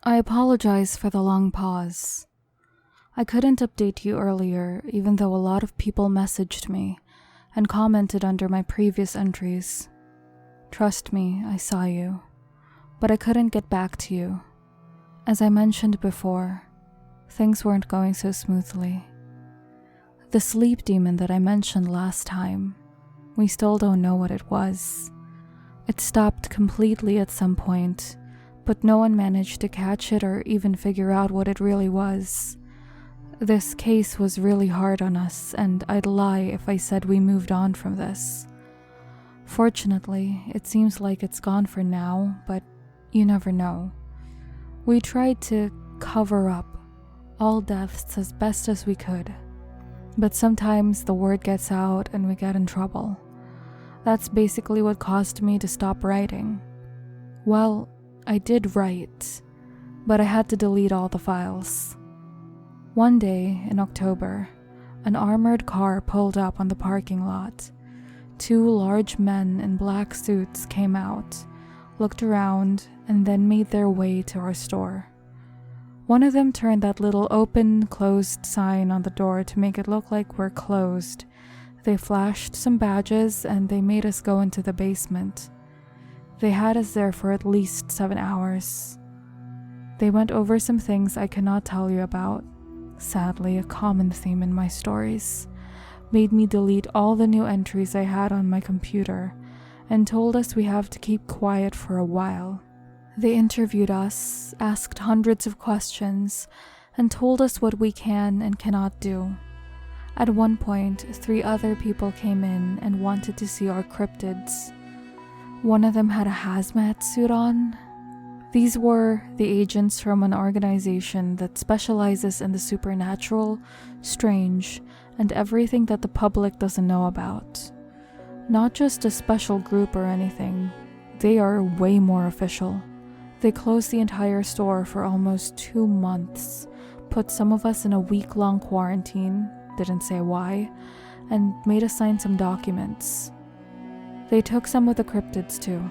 I apologize for the long pause. I couldn't update you earlier, even though a lot of people messaged me and commented under my previous entries. Trust me, I saw you, but I couldn't get back to you. As I mentioned before, things weren't going so smoothly. The sleep demon that I mentioned last time, we still don't know what it was. It stopped completely at some point, but no one managed to catch it or even figure out what it really was. This case was really hard on us, and I'd lie if I said we moved on from this. Fortunately, it seems like it's gone for now, but you never know. We tried to cover up all deaths as best as we could, but sometimes the word gets out and we get in trouble. That's basically what caused me to stop writing. Well, I did write, but I had to delete all the files. One day in October, an armored car pulled up on the parking lot. Two large men in black suits came out, looked around, and then made their way to our store. One of them turned that little open-closed sign on the door to make it look like we're closed. They flashed some badges and they made us go into the basement. They had us there for at least 7 hours. They went over some things I cannot tell you about. Sadly, a common theme in my stories. Made me delete all the new entries I had on my computer and told us we have to keep quiet for a while. They interviewed us, asked hundreds of questions, and told us what we can and cannot do. At one point, 3 other people came in and wanted to see our cryptids. One of them had a hazmat suit on. These were the agents from an organization that specializes in the supernatural, strange, and everything that the public doesn't know about. Not just a special group or anything, they are way more official. They closed the entire store for almost 2 months, put some of us in a week-long quarantine, didn't say why, and made us sign some documents. They took some of the cryptids too.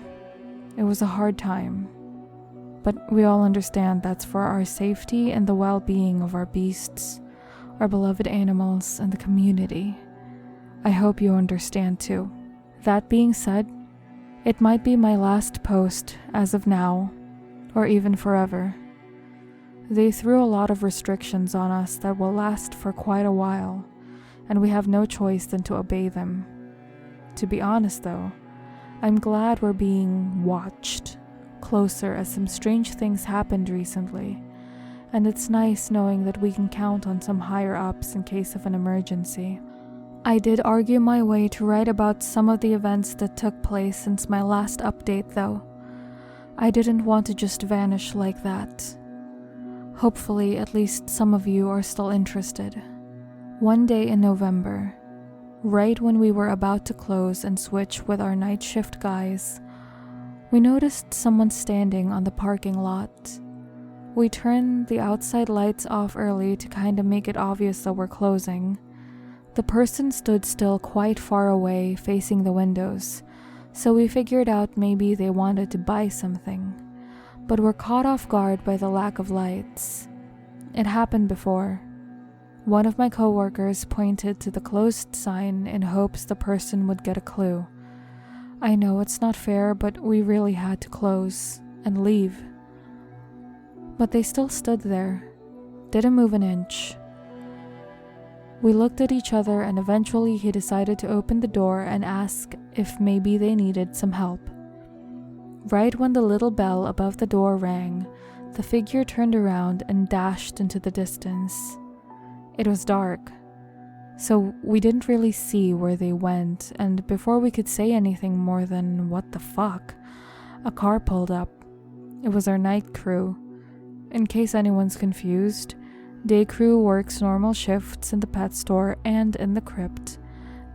It was a hard time. But we all understand that's for our safety and the well-being of our beasts, our beloved animals, and the community. I hope you understand too. That being said, it might be my last post as of now, or even forever. They threw a lot of restrictions on us that will last for quite a while, and we have no choice than to obey them. To be honest though, I'm glad we're being watched closer as some strange things happened recently, and it's nice knowing that we can count on some higher ups in case of an emergency. I did argue my way to write about some of the events that took place since my last update though. I didn't want to just vanish like that. Hopefully at least some of you are still interested. One day in November, right when we were about to close and switch with our night shift guys, we noticed someone standing on the parking lot. We turned the outside lights off early to kinda make it obvious that we're closing. The person stood still quite far away facing the windows, so we figured out maybe they wanted to buy something, but were caught off guard by the lack of lights. It happened before. One of my coworkers pointed to the closed sign in hopes the person would get a clue. I know it's not fair, but we really had to close and leave. But they still stood there, didn't move an inch. We looked at each other and eventually he decided to open the door and ask if maybe they needed some help. Right when the little bell above the door rang, the figure turned around and dashed into the distance. It was dark, so we didn't really see where they went, and before we could say anything more than "what the fuck," a car pulled up. It was our night crew. In case anyone's confused, day crew works normal shifts in the pet store and in the crypt.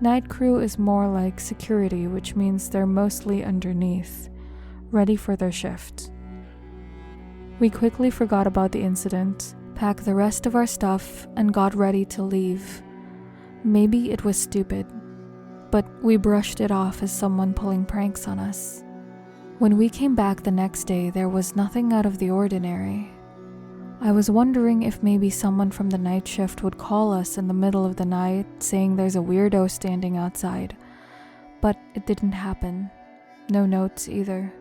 Night crew is more like security, which means they're mostly underneath, ready for their shift. We quickly forgot about the incident, packed the rest of our stuff, and got ready to leave. Maybe it was stupid, but we brushed it off as someone pulling pranks on us. When we came back the next day, there was nothing out of the ordinary. I was wondering if maybe someone from the night shift would call us in the middle of the night saying there's a weirdo standing outside, but it didn't happen. No notes either.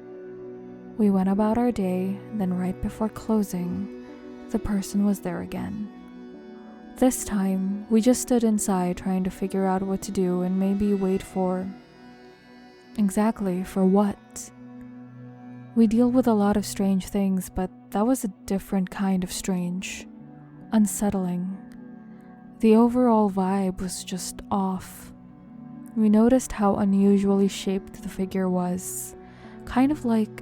We went about our day, then right before closing, the person was there again. This time, we just stood inside trying to figure out what to do and maybe wait for... Exactly, for what? We deal with a lot of strange things, but that was a different kind of strange. Unsettling. The overall vibe was just off. We noticed how unusually shaped the figure was, kind of like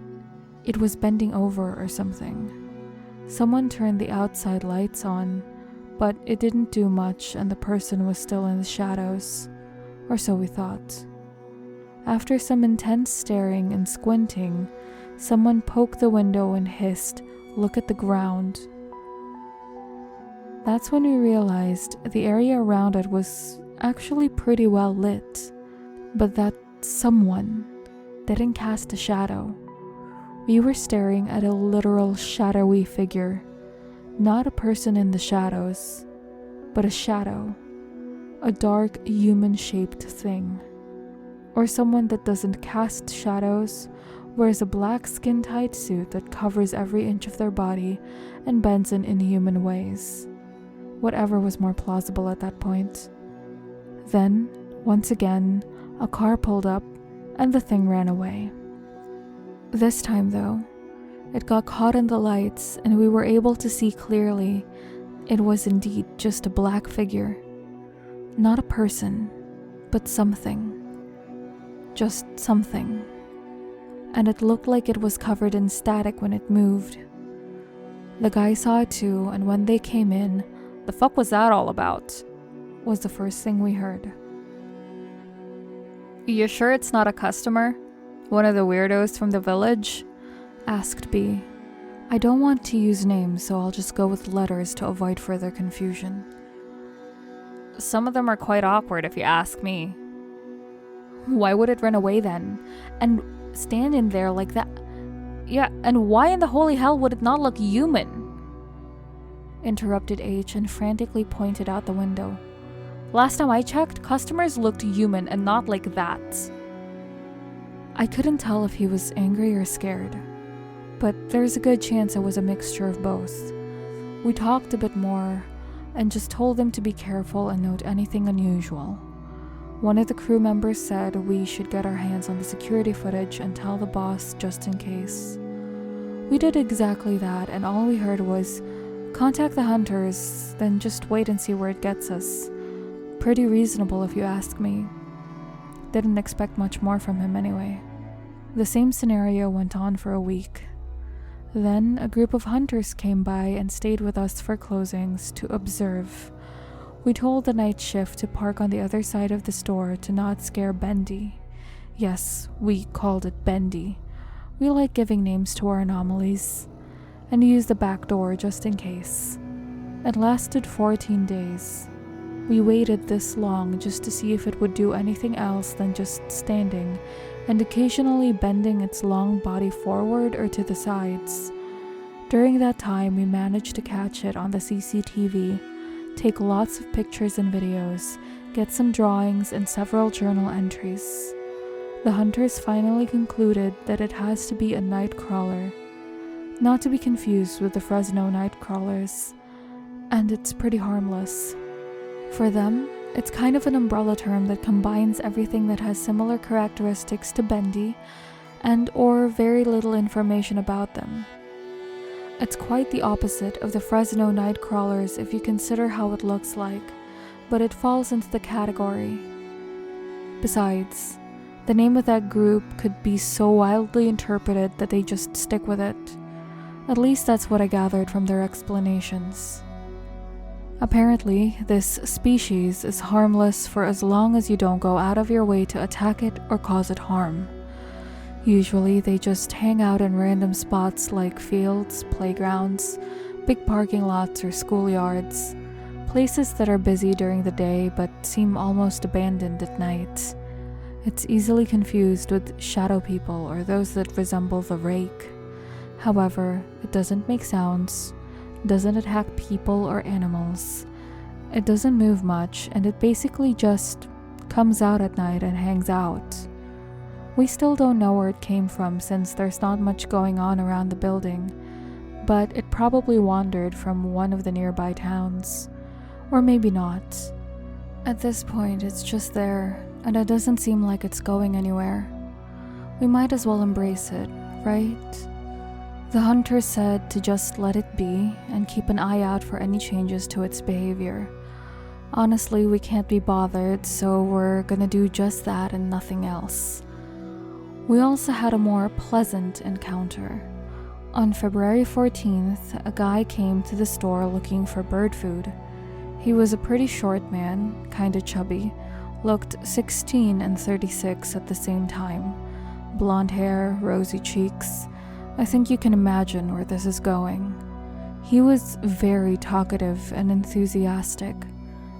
it was bending over or something. Someone turned the outside lights on, but it didn't do much and the person was still in the shadows, or so we thought. After some intense staring and squinting, someone poked the window and hissed, "Look at the ground." That's when we realized the area around it was actually pretty well lit, but that someone didn't cast a shadow. We were staring at a literal shadowy figure, not a person in the shadows, but a shadow, a dark human-shaped thing. Or someone that doesn't cast shadows, wears a black skin-tight suit that covers every inch of their body and bends in inhuman ways. Whatever was more plausible at that point. Then, once again, a car pulled up and the thing ran away. This time though, it got caught in the lights and we were able to see clearly it was indeed just a black figure. Not a person, but something. Just something. And it looked like it was covered in static when it moved. The guy saw it too, and when they came in, "The fuck was that all about?" was the first thing we heard. "You sure it's not a customer? One of the weirdos from the village?" asked B. I don't want to use names, so I'll just go with letters to avoid further confusion. "Some of them are quite awkward if you ask me." "Why would it run away then? And stand in there like that? Yeah, and why in the holy hell would it not look human?" interrupted H and frantically pointed out the window. "Last time I checked, customers looked human and not like that." I couldn't tell if he was angry or scared, but there's a good chance it was a mixture of both. We talked a bit more and just told him to be careful and note anything unusual. One of the crew members said we should get our hands on the security footage and tell the boss just in case. We did exactly that, and all we heard was, "Contact the hunters, then just wait and see where it gets us." Pretty reasonable if you ask me. Didn't expect much more from him anyway. The same scenario went on for a week. Then a group of hunters came by and stayed with us for closings to observe. We told the night shift to park on the other side of the store to not scare Bendy. Yes, we called it Bendy. We like giving names to our anomalies. And used the back door just in case. It lasted 14 days. We waited this long just to see if it would do anything else than just standing and occasionally bending its long body forward or to the sides. During that time, we managed to catch it on the CCTV, take lots of pictures and videos, get some drawings and several journal entries. The hunters finally concluded that it has to be a night crawler, not to be confused with the Fresno night crawlers, and it's pretty harmless. For them, it's kind of an umbrella term that combines everything that has similar characteristics to Bendy and or very little information about them. It's quite the opposite of the Fresno night crawlers if you consider how it looks like, but it falls into the category. Besides, the name of that group could be so wildly interpreted that they just stick with it. At least that's what I gathered from their explanations. Apparently, this species is harmless for as long as you don't go out of your way to attack it or cause it harm. Usually, they just hang out in random spots like fields, playgrounds, big parking lots or schoolyards, places that are busy during the day but seem almost abandoned at night. It's easily confused with shadow people or those that resemble the rake. However, it doesn't make sounds, doesn't attack people or animals. It doesn't move much, and it basically just comes out at night and hangs out. We still don't know where it came from since there's not much going on around the building, but it probably wandered from one of the nearby towns. Or maybe not. At this point, it's just there, and it doesn't seem like it's going anywhere. We might as well embrace it, right? The hunter said to just let it be and keep an eye out for any changes to its behavior. Honestly, we can't be bothered, so we're gonna do just that and nothing else. We also had a more pleasant encounter. On February 14th, a guy came to the store looking for bird food. He was a pretty short man, kinda chubby, looked 16 and 36 at the same time. Blonde hair, rosy cheeks. I think you can imagine where this is going. He was very talkative and enthusiastic,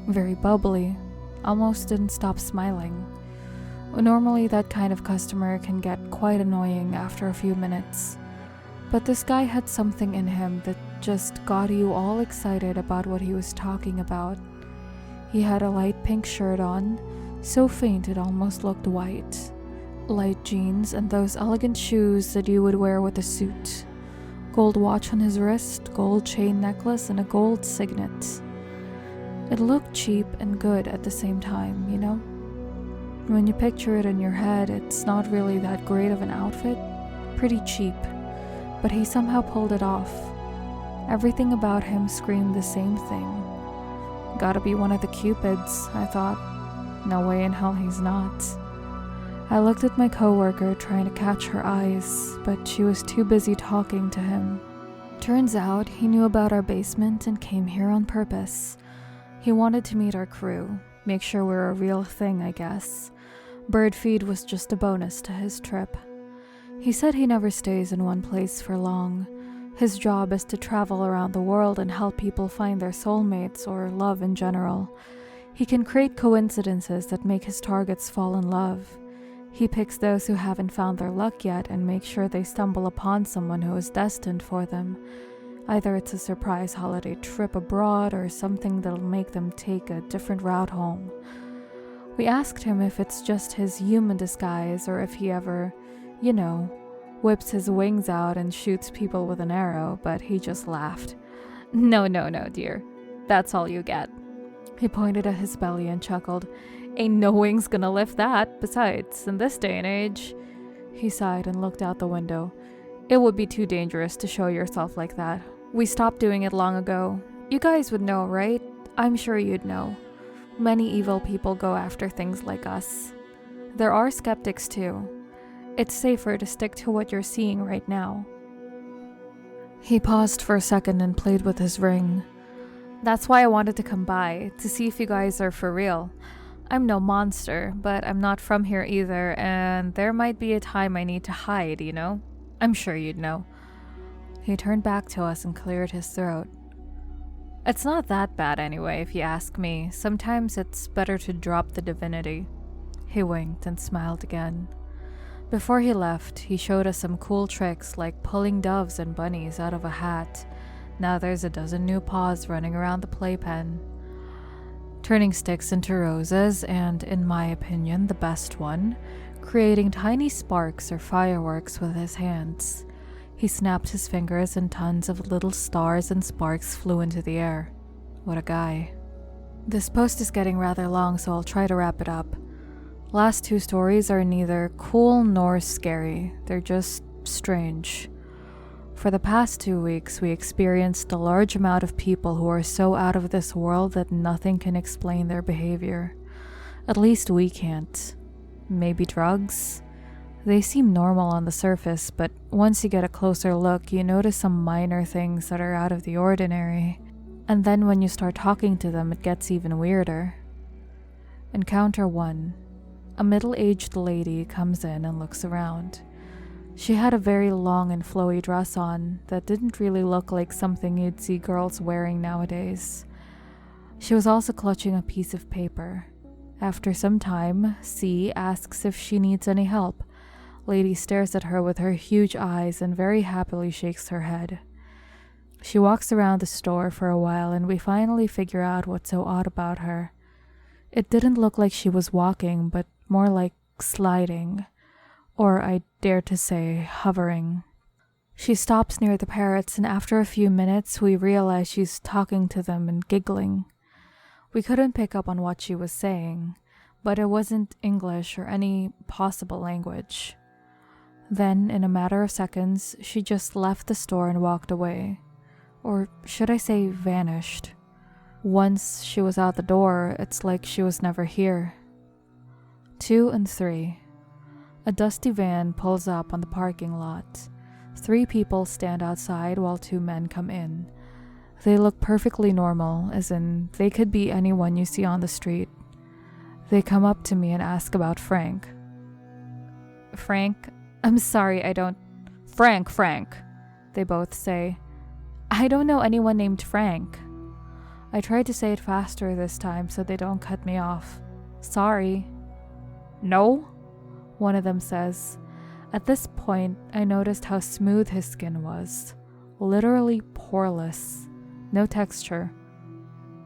very bubbly, almost didn't stop smiling. Normally that kind of customer can get quite annoying after a few minutes, but this guy had something in him that just got you all excited about what he was talking about. He had a light pink shirt on, so faint it almost looked white. Light jeans and those elegant shoes that you would wear with a suit. Gold watch on his wrist, gold chain necklace, and a gold signet. It looked cheap and good at the same time, you know? When you picture it in your head, it's not really that great of an outfit. Pretty cheap. But he somehow pulled it off. Everything about him screamed the same thing. Gotta be one of the Cupids, I thought. No way in hell he's not. I looked at my coworker trying to catch her eyes, but she was too busy talking to him. Turns out he knew about our basement and came here on purpose. He wanted to meet our crew, make sure we're a real thing, I guess. Bird feed was just a bonus to his trip. He said he never stays in one place for long. His job is to travel around the world and help people find their soulmates or love in general. He can create coincidences that make his targets fall in love. He picks those who haven't found their luck yet and makes sure they stumble upon someone who is destined for them. Either it's a surprise holiday trip abroad or something that'll make them take a different route home. We asked him if it's just his human disguise or if he ever, whips his wings out and shoots people with an arrow, but he just laughed. No, dear. That's all you get. He pointed at his belly and chuckled. Ain't no wings gonna lift that. Besides, in this day and age... He sighed and looked out the window. It would be too dangerous to show yourself like that. We stopped doing it long ago. You guys would know, right? I'm sure you'd know. Many evil people go after things like us. There are skeptics too. It's safer to stick to what you're seeing right now. He paused for a second and played with his ring. That's why I wanted to come by, to see if you guys are for real. I'm no monster, but I'm not from here either, and there might be a time I need to hide, I'm sure you'd know. He turned back to us and cleared his throat. It's not that bad anyway, if you ask me. Sometimes it's better to drop the divinity. He winked and smiled again. Before he left, he showed us some cool tricks like pulling doves and bunnies out of a hat. Now there's a dozen new paws running around the playpen. Turning sticks into roses, and, in my opinion, the best one, creating tiny sparks or fireworks with his hands. He snapped his fingers and tons of little stars and sparks flew into the air. What a guy. This post is getting rather long, so I'll try to wrap it up. Last two stories are neither cool nor scary. They're just strange. For the past 2 weeks, we experienced a large amount of people who are so out of this world that nothing can explain their behavior. At least we can't. Maybe drugs? They seem normal on the surface, but once you get a closer look, you notice some minor things that are out of the ordinary. And then when you start talking to them, it gets even weirder. Encounter 1. A middle-aged lady comes in and looks around. She had a very long and flowy dress on that didn't really look like something you'd see girls wearing nowadays. She was also clutching a piece of paper. After some time, C asks if she needs any help. Lady stares at her with her huge eyes and very happily shakes her head. She walks around the store for a while and we finally figure out what's so odd about her. It didn't look like she was walking, but more like sliding, or I dare to say hovering. She stops near the parrots and after a few minutes we realize she's talking to them and giggling. We couldn't pick up on what she was saying, but it wasn't English or any possible language. Then, in a matter of seconds, she just left the store and walked away. Or should I say vanished. Once she was out the door, it's like she was never here. 2 and 3. A dusty van pulls up on the parking lot. 3 people stand outside while 2 men come in. They look perfectly normal, as in they could be anyone you see on the street. They come up to me and ask about Frank. Frank? I'm sorry, I don't... Frank, they both say. I don't know anyone named Frank. I tried to say it faster this time so they don't cut me off. Sorry. No? One of them says. At this point, I noticed how smooth his skin was. Literally poreless. No texture.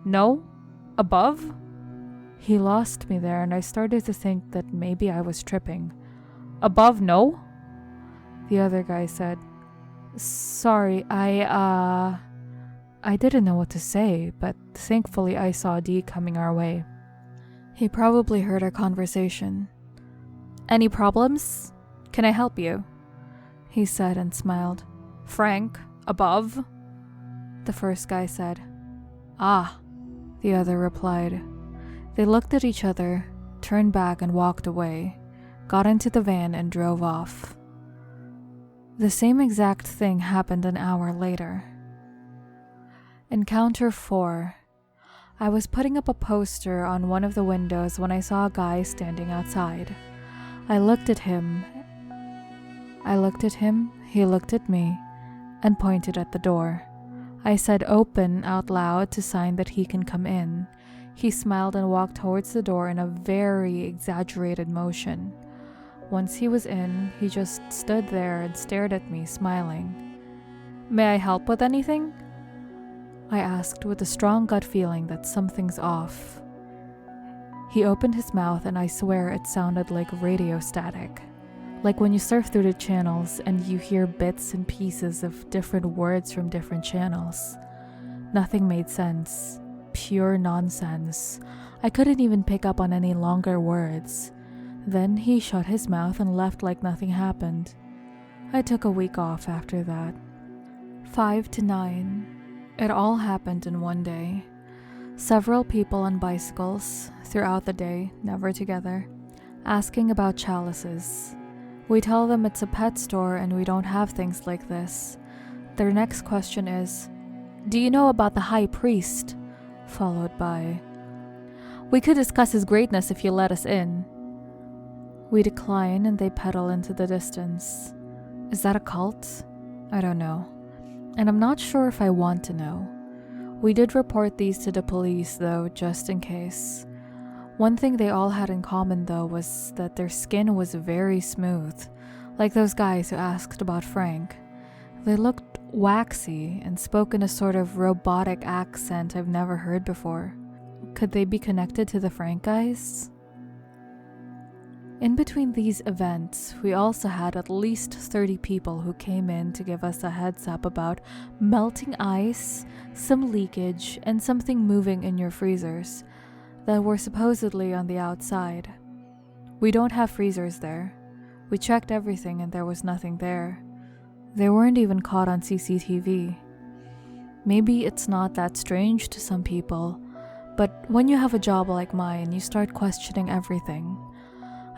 No? Above? He lost me there and I started to think that maybe I was tripping. Above, no? The other guy said, Sorry, I didn't know what to say, but thankfully I saw D coming our way. He probably heard our conversation. Any problems? Can I help you? He said and smiled. Frank, above? The first guy said. Ah, the other replied. They looked at each other, turned back and walked away, got into the van and drove off. The same exact thing happened an hour later. Encounter 4. I was putting up a poster on one of the windows when I saw a guy standing outside. I looked at him, he looked at me, and pointed at the door. I said open out loud to sign that he can come in. He smiled and walked towards the door in a very exaggerated motion. Once he was in, he just stood there and stared at me, smiling. May I help with anything? I asked with a strong gut feeling that something's off. He opened his mouth and I swear it sounded like radio static. Like when you surf through the channels and you hear bits and pieces of different words from different channels. Nothing made sense. Pure nonsense. I couldn't even pick up on any longer words. Then he shut his mouth and left like nothing happened. I took a week off after that. 5 to 9. It all happened in one day. Several people on bicycles, throughout the day, never together, asking about chalices. We tell them it's a pet store and we don't have things like this. Their next question is, do you know about the high priest? Followed by, we could discuss his greatness if you let us in. We decline and they pedal into the distance. Is that a cult? I don't know. And I'm not sure if I want to know. We did report these to the police though, just in case. One thing they all had in common though was that their skin was very smooth, like those guys who asked about Frank. They looked waxy and spoke in a sort of robotic accent I've never heard before. Could they be connected to the Frank guys? In between these events, we also had at least 30 people who came in to give us a heads up about melting ice, some leakage, and something moving in your freezers that were supposedly on the outside. We don't have freezers there. We checked everything and there was nothing there. They weren't even caught on CCTV. Maybe it's not that strange to some people, but when you have a job like mine, you start questioning everything.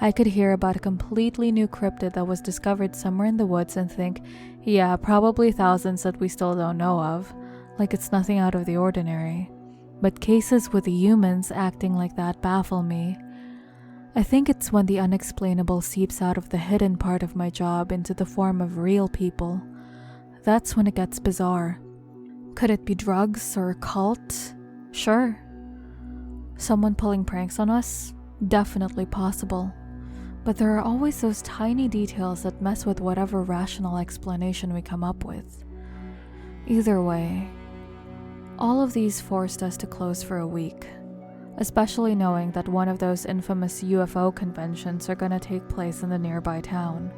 I could hear about a completely new cryptid that was discovered somewhere in the woods and think, yeah, probably thousands that we still don't know of, like it's nothing out of the ordinary. But cases with humans acting like that baffle me. I think it's when the unexplainable seeps out of the hidden part of my job into the form of real people. That's when it gets bizarre. Could it be drugs or a cult? Sure. Someone pulling pranks on us? Definitely possible. But there are always those tiny details that mess with whatever rational explanation we come up with. Either way, all of these forced us to close for a week, especially knowing that one of those infamous UFO conventions are gonna take place in the nearby town.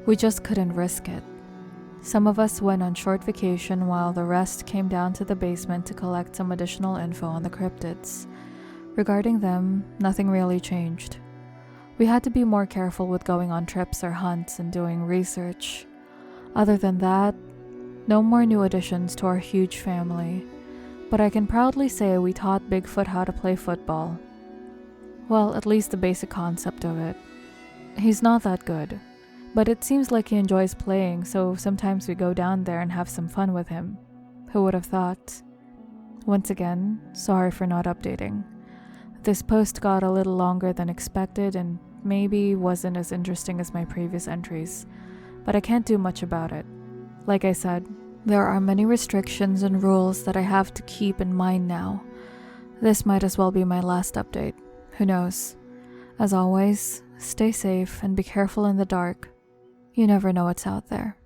We just couldn't risk it. Some of us went on short vacation while the rest came down to the basement to collect some additional info on the cryptids. Regarding them, nothing really changed. We had to be more careful with going on trips or hunts and doing research. Other than that, no more new additions to our huge family, but I can proudly say we taught Bigfoot how to play football. Well, at least the basic concept of it. He's not that good, but it seems like he enjoys playing, so sometimes we go down there and have some fun with him. Who would have thought? Once again, sorry for not updating. This post got a little longer than expected and maybe wasn't as interesting as my previous entries, but I can't do much about it. Like I said, there are many restrictions and rules that I have to keep in mind now. This might as well be my last update. Who knows? As always, stay safe and be careful in the dark. You never know what's out there.